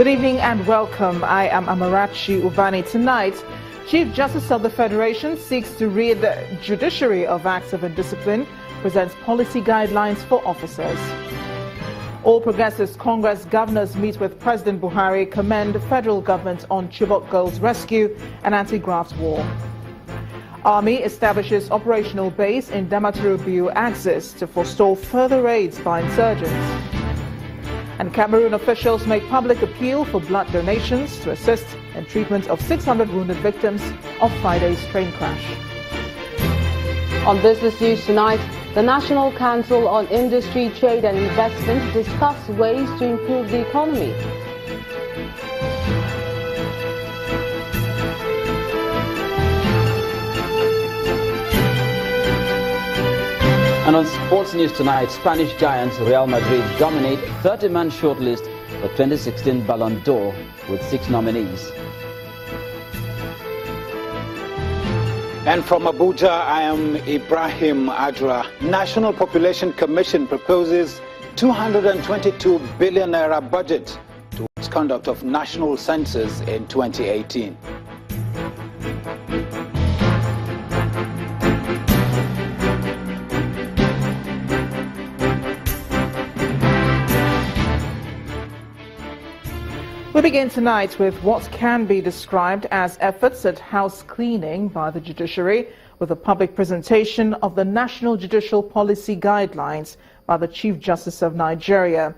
Good evening and welcome. I am Amarachi Ubani. Tonight, Chief Justice of the Federation seeks to rid the judiciary of acts of indiscipline, presents policy guidelines for officers. All Progressives Congress governors meet with President Buhari, commend the federal government on Chibok girls' rescue and anti-graft war. Army establishes operational base in Damaturu axis to forestall further raids by insurgents. And Cameroon officials make public appeal for blood donations to assist in treatment of 600 wounded victims of Friday's train crash. On Business News tonight, the National Council on Industry, Trade and Investment discuss ways to improve the economy. And on Sports News tonight, Spanish giants Real Madrid dominate 30-man shortlist for 2016 Ballon d'Or with 6 nominees. And from Abuja, I am Ibrahim Adra. National Population Commission proposes 222 billion naira budget towards conduct of national census in 2018. We begin tonight with what can be described as efforts at house cleaning by the judiciary, with a public presentation of the National Judicial Policy Guidelines by the Chief Justice of Nigeria.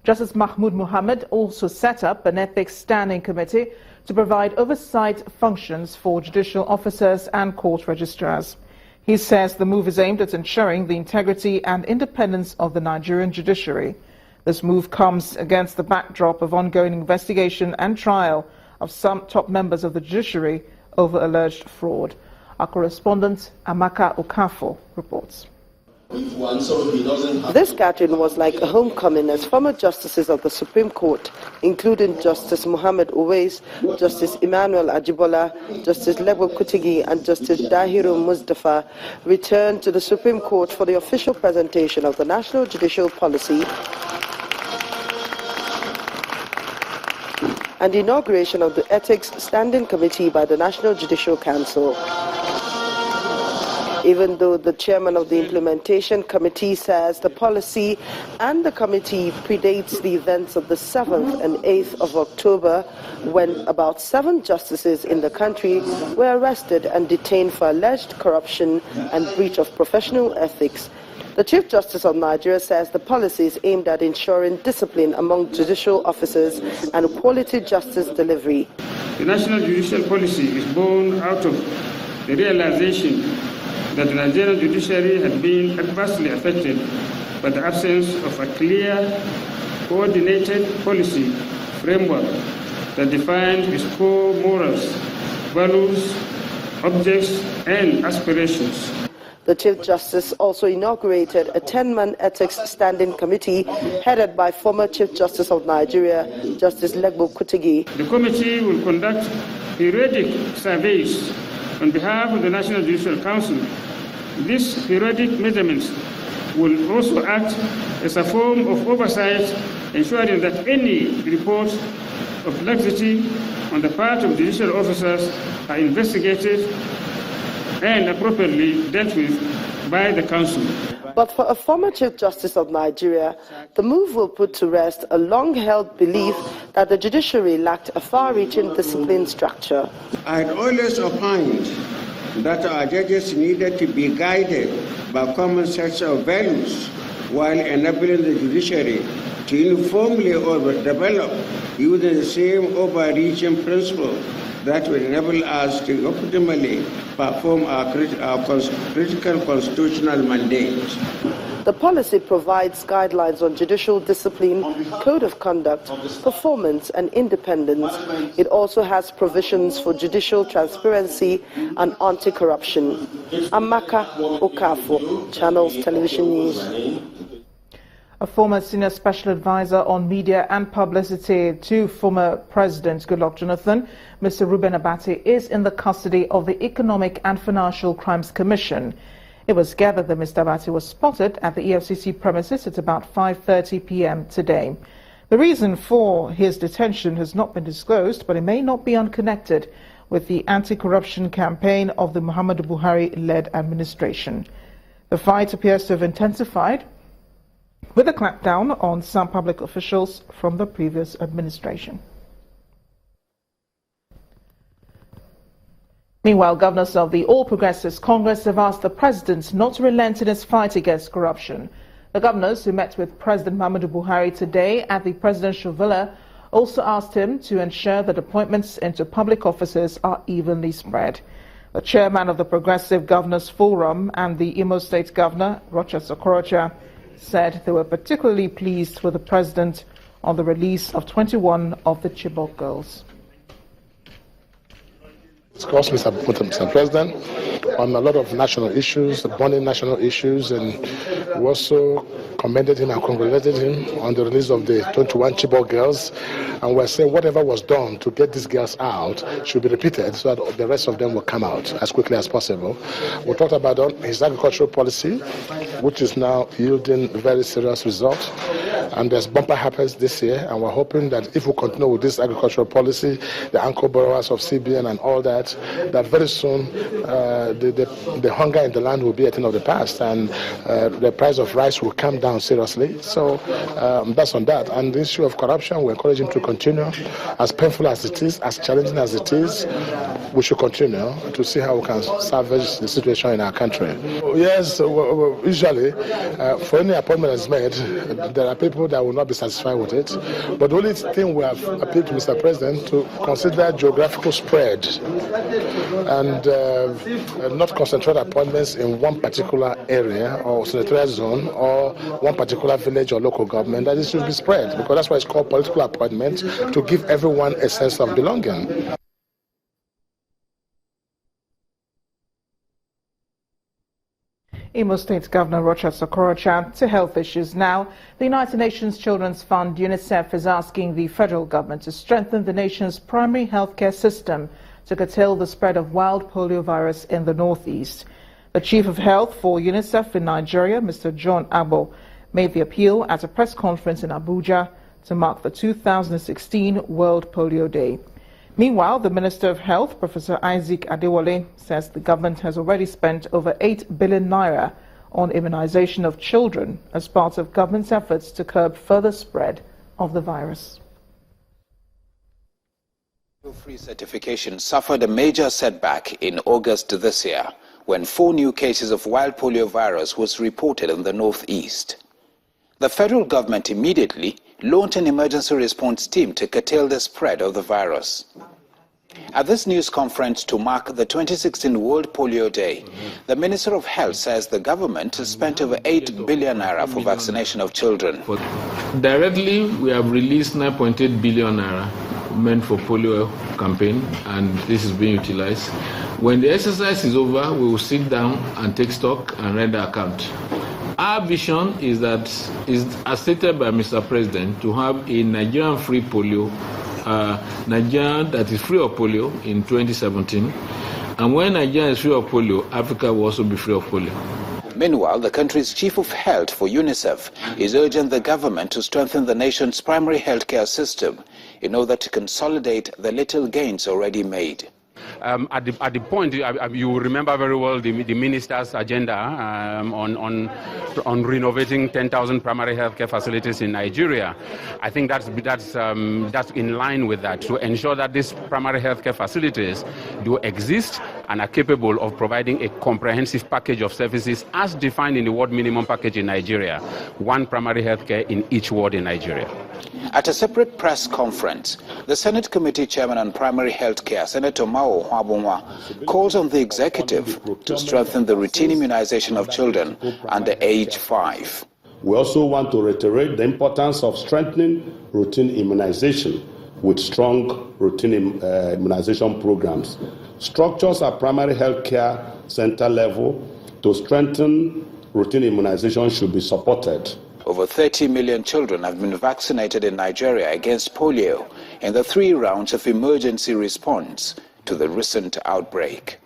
Justice Mahmood Mohammed also set up an ethics standing committee to provide oversight functions for judicial officers and court registrars. He says the move is aimed at ensuring the integrity and independence of the Nigerian judiciary. This move comes against the backdrop of ongoing investigation and trial of some top members of the judiciary over alleged fraud. Our correspondent Amaka Okafor reports. This gathering was like a homecoming as former justices of the Supreme Court, including Justice Muhammad Uwais, Justice Emmanuel Ajibola, Justice Legbo Kutigi and Justice Dahiru Mustafa, returned to the Supreme Court for the official presentation of the National Judicial Policy and the inauguration of the Ethics Standing Committee by the National Judicial Council. Even though the chairman of the Implementation Committee says the policy and the committee predates the events of the 7th and 8th of October, when about 7 justices in the country were arrested and detained for alleged corruption and breach of professional ethics, the Chief Justice of Nigeria says the policy is aimed at ensuring discipline among judicial officers and quality justice delivery. The National Judicial Policy is born out of the realization that the Nigerian judiciary had been adversely affected by the absence of a clear, coordinated policy framework that defined its core morals, values, objects, and aspirations. The Chief Justice also inaugurated a 10-man ethics standing committee headed by former Chief Justice of Nigeria, Justice Legbo Kutigi. The committee will conduct periodic surveys on behalf of the National Judicial Council. These periodic measurements will also act as a form of oversight, ensuring that any reports of laxity on the part of judicial officers are investigated and appropriately dealt with by the Council. But for a former Chief Justice of Nigeria, the move will put to rest a long-held belief that the judiciary lacked a far-reaching discipline structure. I had always opined that our judges needed to be guided by common sets of values while enabling the judiciary to uniformly develop using the same overreaching principle that will enable us to optimally perform our critical constitutional mandate. The policy provides guidelines on judicial discipline, code of conduct, performance and independence. It also has provisions for judicial transparency and anti-corruption. Amaka Okafor, Channels Television News. A former senior special advisor on media and publicity to former President Goodluck Jonathan, Mr. Reuben Abati, is in the custody of the Economic and Financial Crimes Commission. It was gathered that Mr. Abati was spotted at the EFCC premises at about 5:30 p.m. today. The reason for his detention has not been disclosed, but it may not be unconnected with the anti-corruption campaign of the Muhammadu Buhari-led administration. The fight appears to have intensified with a crackdown on some public officials from the previous administration. Meanwhile, governors of the All Progressives Congress have asked the president not to relent in his fight against corruption. The governors, who met with President Muhammadu Buhari today at the presidential villa, also asked him to ensure that appointments into public offices are evenly spread. The chairman of the Progressive Governors Forum and the Imo State Governor, Rochas Okorocha, said they were particularly pleased with the president on the release of 21 of the Chibok girls. Discussed with Mr. President on a lot of national issues, burning national issues, and we also commended him and congratulated him on the release of the 21 Chibok girls. And we're saying whatever was done to get these girls out should be repeated so that the rest of them will come out as quickly as possible. We talked about his agricultural policy, which is now yielding very serious results. And there's bumper harvest this year, and we're hoping that if we continue with this agricultural policy, the anchor borrowers of CBN and all that very soon the hunger in the land will be a thing of the past, and the price of rice will come down seriously. So that's on that. And the issue of corruption, we encourage him to continue. As painful as it is, as challenging as it is, we should continue to see how we can salvage the situation in our country. Yes, usually for any appointment that's made, there are people that will not be satisfied with it. But the only thing we have appealed to Mr. President to consider geographical spread and not concentrate appointments in one particular area or senatorial zone or one particular village or local government, that it should be spread, because that's why it's called political appointment, to give everyone a sense of belonging. Imo State Governor Rochas Okorocha to health issues now. The United Nations Children's Fund, UNICEF, is asking the federal government to strengthen the nation's primary healthcare system to curtail the spread of wild polio virus in the northeast. The Chief of Health for UNICEF in Nigeria, Mr. John Agbo, made the appeal at a press conference in Abuja to mark the 2016 World Polio Day. Meanwhile, the Minister of Health, Professor Isaac Adewale, says the government has already spent over 8 billion naira on immunization of children as part of government's efforts to curb further spread of the virus. Free certification suffered a major setback in August this year when 4 new cases of wild polio virus was reported in the northeast. The federal government immediately launched an emergency response team to curtail the spread of the virus. At this news conference to mark the 2016 World Polio Day, the Minister of Health says the government has spent over 8 billion naira for vaccination of children. Directly, we have released 9.8 billion naira meant for polio campaign, and this is being utilized. When the exercise is over, we will sit down and take stock and read the account. Our vision is that, as stated by Mr. President, to have a Nigerian-free polio, Nigeria that is free of polio in 2017. And when Nigeria is free of polio, Africa will also be free of polio. Meanwhile, the country's Chief of Health for UNICEF is urging the government to strengthen the nation's primary healthcare system in order to consolidate the little gains already made. At the point, you remember very well the minister's agenda on renovating 10,000 primary healthcare facilities in Nigeria. I think that's in line with that, to ensure that these primary healthcare facilities do exist and are capable of providing a comprehensive package of services as defined in the ward minimum package in Nigeria. 1 primary healthcare in each ward in Nigeria. At a separate press conference, the Senate Committee Chairman on Primary Healthcare, Senator Mao Hwabunwa, calls on the executive to strengthen the routine immunization of children under age 5. We also want to reiterate the importance of strengthening routine immunization with strong routine immunization programs. Structures at primary healthcare center level to strengthen routine immunization should be supported. Over 30 million children have been vaccinated in Nigeria against polio in the 3 rounds of emergency response to the recent outbreak.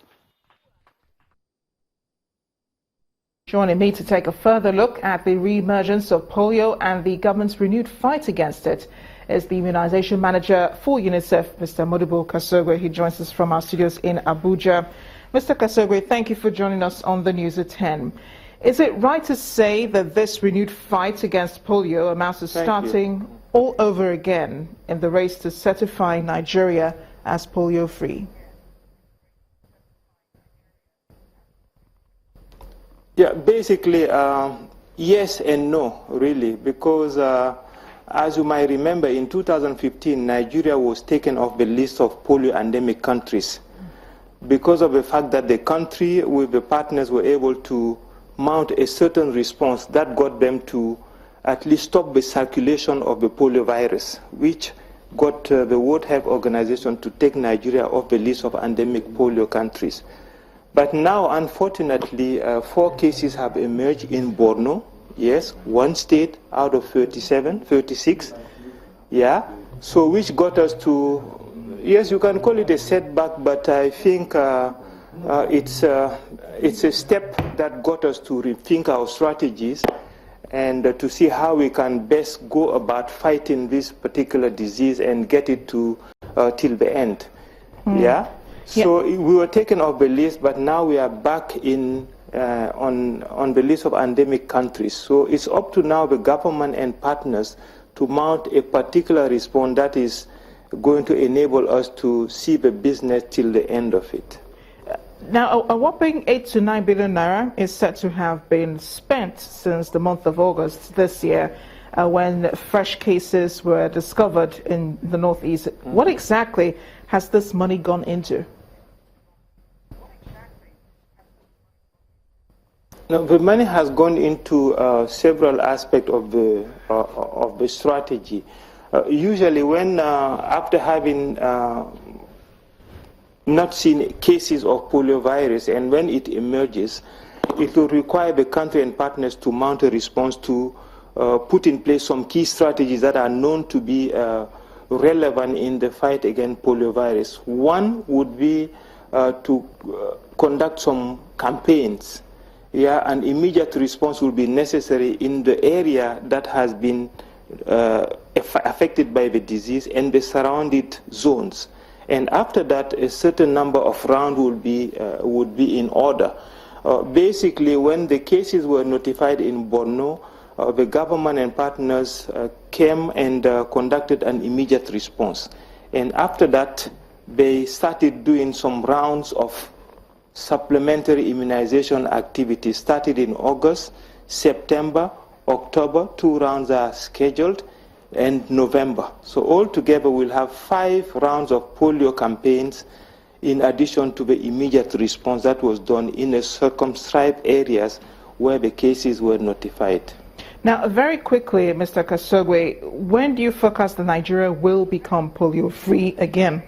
Joining me to take a further look at the re-emergence of polio and the government's renewed fight against it is the immunization manager for UNICEF, Mr. Modibo Kasogwe. He joins us from our studios in Abuja. Mr. Kasogwe, thank you for joining us on the News at 10. Is it right to say that this renewed fight against polio amounts to starting all over again in the race to certify Nigeria as polio-free? Yeah, basically, yes and no, really, because as you might remember, in 2015, Nigeria was taken off the list of polio-endemic countries because of the fact that the country with the partners were able to mount a certain response that got them to at least stop the circulation of the polio virus, which got the World Health Organization to take Nigeria off the list of endemic polio countries. But now, unfortunately, 4 cases have emerged in Borno. Yes, 1 state out of 36. Yeah, so which got us to, yes, you can call it a setback, but I think it's a step that got us to rethink our strategies and to see how we can best go about fighting this particular disease and get it to till the end. Yeah. So we were taken off the list, but now we are back in on the list of endemic countries. So it's up to now the government and partners to mount a particular response that is going to enable us to see the business till the end of it. Now, a whopping 8 to 9 billion naira is said to have been spent since the month of August this year when fresh cases were discovered in the northeast. What exactly has this money gone into? Now, the money has gone into several aspects of the strategy. Usually, when after having not seen cases of poliovirus, and when it emerges, it will require the country and partners to mount a response to put in place some key strategies that are known to be relevant in the fight against poliovirus. One would be to conduct some campaigns. Yeah, an immediate response will be necessary in the area that has been affected by the disease and the surrounding zones. And after that, a certain number of rounds would be in order. Basically, when the cases were notified in Borno, the government and partners came and conducted an immediate response. And after that, they started doing some rounds of supplementary immunization activities. Started in August, September, October. 2 rounds are scheduled, and November. So altogether, we'll have 5 rounds of polio campaigns in addition to the immediate response that was done in the circumscribed areas where the cases were notified. Now, very quickly, Mr. Kasogwe, when do you forecast that Nigeria will become polio-free again?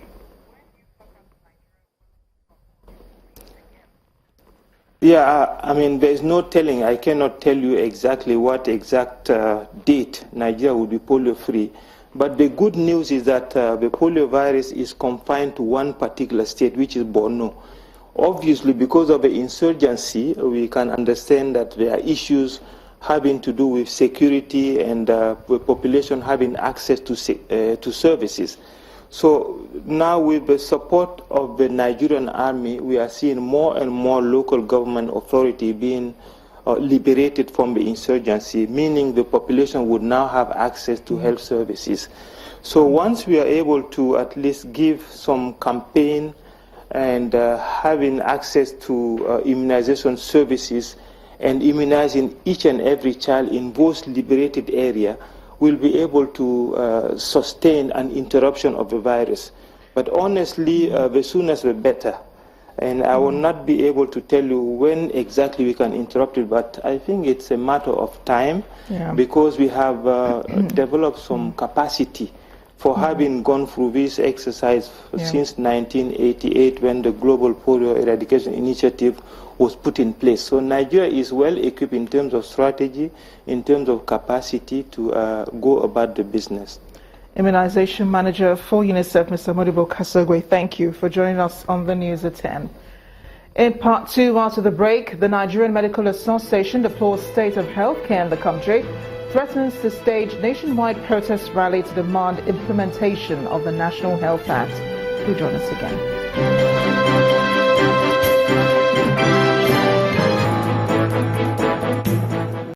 Yeah, I mean, there's no telling. I cannot tell you exactly what exact date Nigeria will be polio-free. But the good news is that the polio virus is confined to one particular state, which is Borno. Obviously, because of the insurgency, we can understand that there are issues having to do with security and the population having access to services. So now with the support of the Nigerian army, we are seeing more and more local government authority being liberated from the insurgency, meaning the population would now have access to health services. So once we are able to at least give some campaign and having access to immunization services and immunizing each and every child in those liberated areas, will be able to sustain an interruption of the virus. But honestly, the sooner the better. And I will not be able to tell you when exactly we can interrupt it, but I think it's a matter of time because we have developed some capacity for having gone through this exercise since 1988 when the Global Polio Eradication Initiative was put in place. So Nigeria is well equipped in terms of strategy, in terms of capacity to go about the business. Immunization Manager for UNICEF, Mr. Modibo Kasogwe, thank you for joining us on the News at 10. In part two, after the break, the Nigerian Medical Association deplores state of healthcare in the country, threatens to stage nationwide protest rally to demand implementation of the National Health Act. Do join us again.